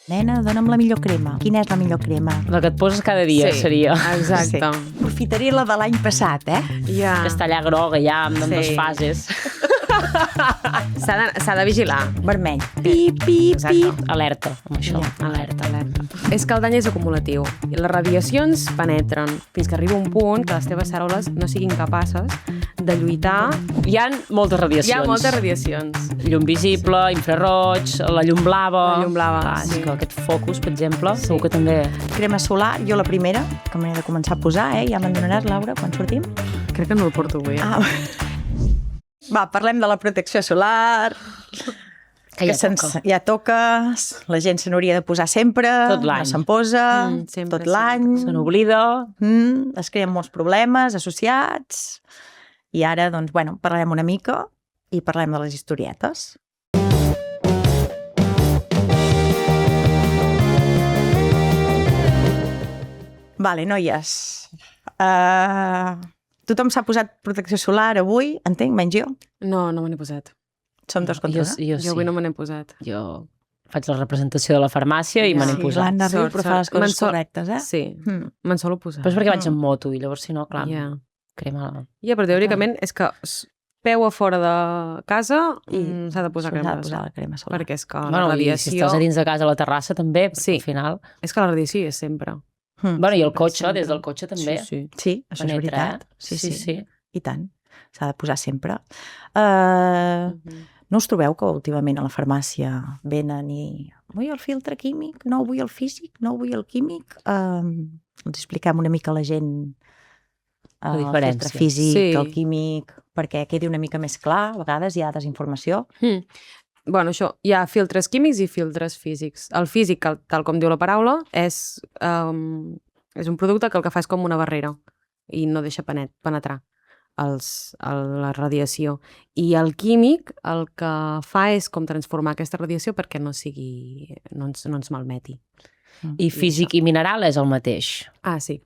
Nena, dona'm la millor crema. Quina és la millor crema? La que et poses cada dia, seria. Exacte. Sí. Aprofitaré la de l'any passat, Ja. Que està allà groga, ja, amb dues fases. S'ha de vigilar. Vermell. Pip, pip, pip. Alerta, amb això. Alerta. És que el dany és acumulatiu. I les radiacions penetren fins que arriba un punt que les teves cèl·lules no siguin capaces de lluitar. Hi ha moltes radiacions. Hi ha moltes radiacions. Llum visible, infraroig, la llum blava... La llum blava, Clar, sí. és que aquest focus, per exemple, segur que també... Crema solar, jo la primera, que m'he de començar a posar, Ja me'n donaràs, Laura, quan sortim? Crec que no el porto avui. Va, parlem de la protecció solar... Que ja toca, la gent se n'hauria de posar sempre, Tot l'any. no se'n posa, sempre, tot l'any, Se n'oblida. Es creen molts problemes associats, i ara, doncs, bueno, parlarem una mica i parlem de les historietes. Vale, noies. Tothom s'ha posat protecció solar avui, entenc, menys jo. No me n'he posat. Som dos contra una. Jo sí. Jo avui no me n'he posat. Jo faig la representació de la farmàcia i me n'he posat. L'Anna riu, però fa les coses correctes, Sí, me'n solo posar. Però és perquè vaig en moto i llavors, si no, clar, Ja, crema... però teòricament és que peu a fora de casa i s'ha de posar crema la crema solar. perquè és que la Bueno, i radiació... si estàs a dins de casa a la terrassa també, perquè Sí. al final... És que la radiació hi és sempre. Bueno, i el cotxe, des del cotxe també. Sí. Sí, això és Penetra, veritat. Sí. I tant. S'ha de posar sempre. No us trobeu que últimament a la farmàcia venen i vull el filtre químic, no vull el físic, no vull el químic? Ens expliquem una mica a la gent La el diferència. filtre físic, Sí. el químic, perquè quedi una mica més clar. A vegades hi ha desinformació. Bueno, això, hi ha filtres químics i filtres físics. El físic, tal com diu la paraula, és un producte que el que fa és com una barrera i no deixa penetrar la radiació. I el químic el que fa és com transformar aquesta radiació perquè no ens malmeti. I físic i mineral és el mateix. Ah, sí.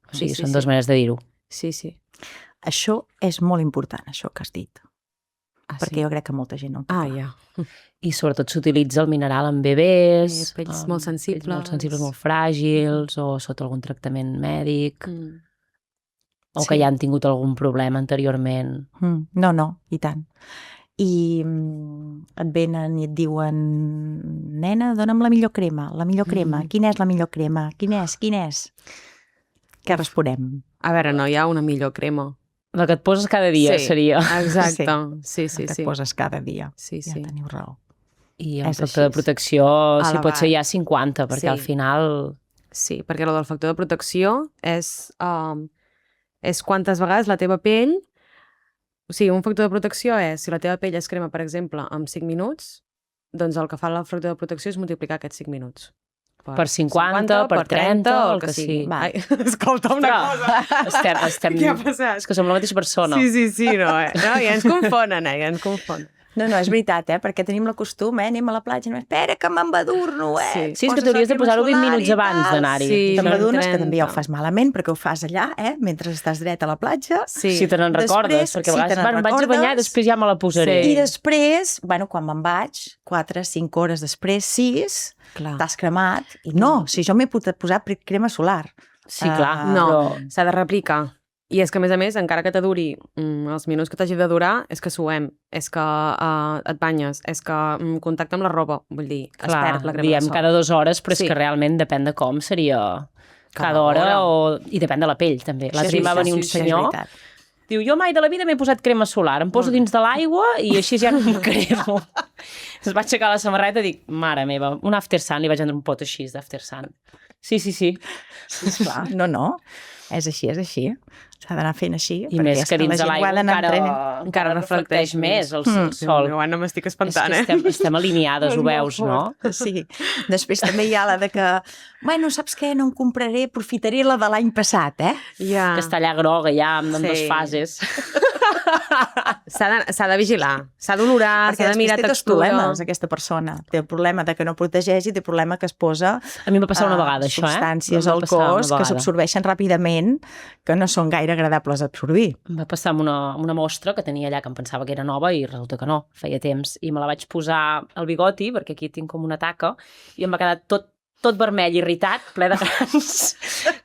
O sigui, són dues maneres de dir-ho. Sí. Això és molt important, això que has dit. Perquè jo crec que molta gent no ho Ah, ja. I sobretot s'utilitza el mineral en bebès, Pells molt sensibles. Pells molt sensibles, molt fràgils, o sota algun tractament mèdic, o que ja han tingut algun problema anteriorment. No, i tant. I et venen i et diuen nena, dona'm la millor crema. Quina és la millor crema? Quin és? Què responem? A veure, no hi ha una millor crema. La que et poses cada dia seria. Exacte. Sí. Que et poses cada dia. Sí. Ja teniu raó. I el És factor de així. protecció, si Elevat. pot ser ja 50, perquè al final... Sí, perquè el del factor de protecció és quantes vegades la teva pell... O sigui, un factor de protecció és, si la teva pell es crema, per exemple, en 5 minuts, doncs el que fa el factor de protecció és multiplicar aquests 5 minuts. Per 50, per 30, o el que sigui. Ai, escolta una cosa. Estem... Què ha passat? És que som la mateixa persona. Sí, no, ja ens confonen, ja ens confonen. No, és veritat, perquè tenim el costum, anem a la platja, espera que m'embadurno, Sí, és que t'hauries de posar-ho 20 minuts abans d'anar-hi. Sí, t'embadunes, que també ja ho fas malament, perquè ho fas allà, mentre estàs dret a la platja. Sí. Si te n'en recordes, perquè a vegades em vaig a banyar i després ja me la posaré. I després, quan me'n vaig, 4-5 hores després, 6, t'has cremat, i no, si jo m'he posat crema solar. Sí, clar. No, s'ha de replicar. I és que, a més, encara que te duri els minuts que t'hagi de durar, és que suem, és que et banyes, és que contacte amb la roba, vull dir, es perd la crema de sol. Diem cada 2 hores, però és que realment depèn de com seria cada hora, i depèn de la pell, també. L'altre dia va venir un senyor, diu, jo mai de la vida m'he posat crema solar, em poso dins de l'aigua i així ja no em cremo. Es va aixecar la samarreta i dic, mare meva, un after sun, li vaig vendre un pot així d'after sun. Sí. Esclar, no, és així. S'ha d'anar fent així. I més que dins de l'aigua encara reflecteix més el sol. No m'estic espantant, És que estem alineades, ho veus, no? Sí. Després també hi ha la de que, saps què, no em compraré, aprofitaré la de l'any passat, Ja. Que està allà groga, ja, amb dues fases. S'ha de vigilar, s'ha d'olorar, s'ha de mirar textura. Perquè després té dos problemes, aquesta persona. Té el problema de que no protegeix i té el problema que es posa a mi em va passar una vegada, això, substàncies al cos que s'absorbeixen ràpidament, que no són gaire agradables a absorbir. Em va passar amb una mostra que tenia allà que em pensava que era nova i resulta que no, feia temps. I me la vaig posar al bigoti, perquè aquí tinc com una taca, i em va quedar tot vermell, irritat, ple de grans.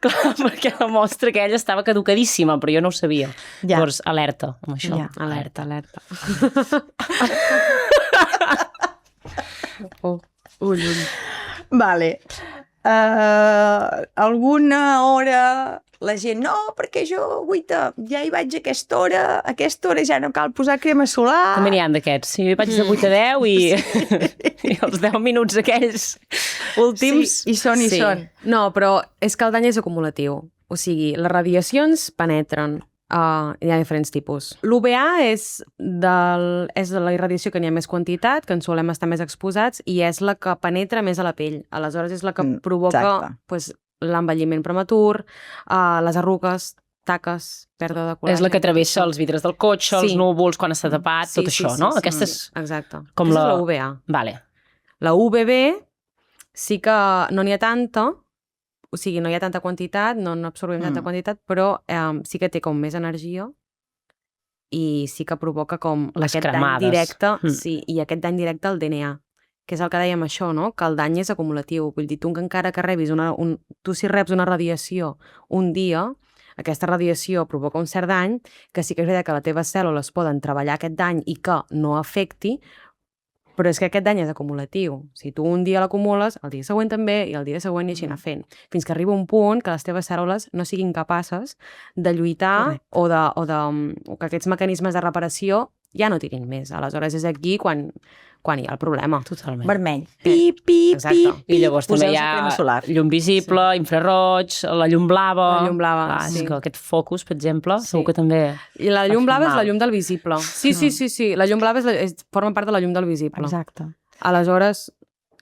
Clar, perquè la mostra aquella estava caducadíssima, però jo no ho sabia. Ja. Llavors, alerta amb això. Ja. Alerta. Ull. Vale. Alguna hora la gent, no, perquè jo, guaita, ja hi vaig a aquesta hora ja no cal posar crema solar. També n'hi ha d'aquests. Sí, jo vaig de 8 a 10 i els 10 minuts aquells últims... Sí, hi són. No, però és que el dany és acumulatiu. O sigui, les radiacions penetren. Hi ha diferents tipus. L'UVA és de la irradiació que n'hi ha més quantitat, que ens solem estar més exposats, i és la que penetra més a la pell. Aleshores és la que provoca l'envelliment prematur, les arrugues, taques, pèrdua de col·làgen. És la que travessa els vidres del cotxe, els núvols, quan està tapat, tot això, no? Aquesta és... Exacte. Com la UVA. Vale. La UVB sí que no n'hi ha tanta, o sigui, no hi ha tanta quantitat, no absorbim tanta quantitat, però sí que té com més energia i sí que provoca com les aquest cremades. dany directe, sí, i aquest dany directe al DNA, que és el que dèiem això, no? Que el dany és acumulatiu. Vull dir, tu encara que rebis tu si reps una radiació un dia, aquesta radiació provoca un cert dany, que sí que és veritat que les teves cèl·lules poden treballar aquest dany i que no afecti, però és que aquest dany és acumulatiu. Si tu un dia l'acumules, el dia següent també, i el dia següent i així anar fent. Fins que arriba un punt que les teves cèl·lules no siguin capaces de lluitar o que aquests mecanismes de reparació ja no tirin més. Aleshores és aquí quan hi ha el problema. Totalment. Vermell. Pip, pip, pip. I llavors també hi ha llum visible, infraroig, la llum blava. La llum blava, sí. És que aquest focus, per exemple, segur que també... I la llum blava és la llum del visible. Sí. La llum blava forma part de la llum del visible. Exacte. Aleshores,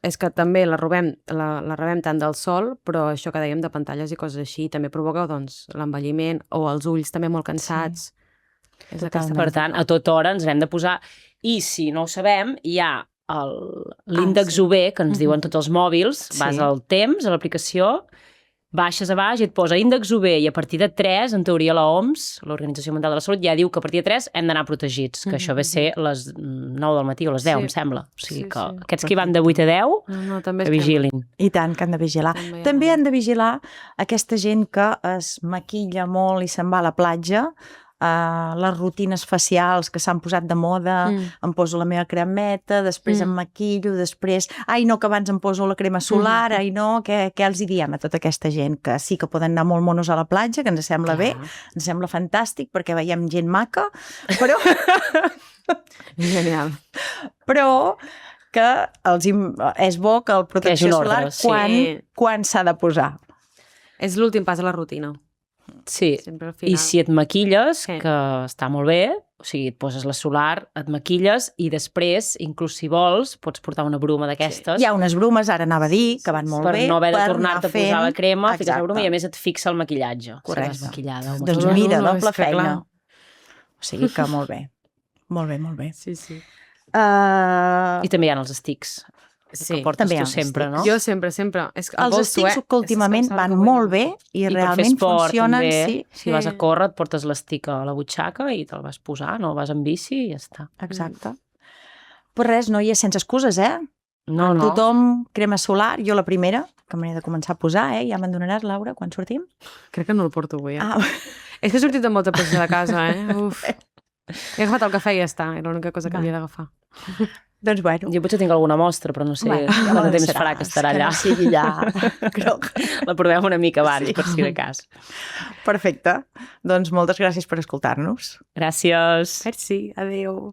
és que també la rebem tant del sol, però això que dèiem de pantalles i coses així també provoca, doncs, l'envelliment o els ulls també molt cansats. Sí. Per tant, a tota hora ens n'hem de posar... I si no ho sabem, hi ha l'índex UV que ens diuen tots els mòbils, vas al temps, a l'aplicació, baixes a baix i et posa índex UV i a partir de 3, en teoria l'OMS, l'Organització Mundial de la Salut, ja diu que a partir de 3 hem d'anar protegits, que això ve ser les 9 del matí o les 10, em sembla. O sigui que aquests que van de 8 a 10, que vigilin. I tant, que han de vigilar. També han de vigilar aquesta gent que es maquilla molt i se'n va a la platja, les rutines facials que s'han posat de moda, em poso la meva cremeta, després em maquillo, després, ai no, que abans em poso la crema solar, ai no, què els hi diem a tota aquesta gent? Que sí que poden anar molt monos a la platja, que ens sembla bé, ens sembla fantàstic, perquè veiem gent maca, però... Genial. Però que és bo que el protecció solar quan s'ha de posar. És l'últim pas a la rutina. Sí, i si et maquilles, que està molt bé, o sigui, et poses la solar, et maquilles i després, inclús si vols, pots portar una bruma d'aquestes. Hi ha unes brumes, ara anava a dir, que van molt bé. Per no haver de tornar-te a posar la crema, fiques la bruma i a més et fixa el maquillatge. Correcte. Doncs mira, doble feina. O sigui que molt bé. Molt bé, molt bé. Sí. I també hi ha els estics. Sí, que portes tu sempre, no? Jo sempre. Els estics que últimament van molt bé i realment funcionen. Si vas a córrer et portes l'estic a la butxaca i te'l vas posar, no? Vas amb bici i ja està. Exacte. Però res, no hi és sense excuses, No. Tothom crema solar, jo la primera, que m'he de començar a posar, ja me'n donaràs, Laura, quan sortim? Crec que no el porto avui, És que he sortit amb molta pressió de casa, Uf. He agafat el cafè i ja està, era l'única cosa que havia d'agafar. Doncs bueno. Jo potser tinc alguna mostra, però no sé quant de temps farà que estarà allà. Que no sigui allà groc. La provem una mica abans, per si de cas. Perfecte. Doncs moltes gràcies per escoltar-nos. Gràcies. Merci, adéu.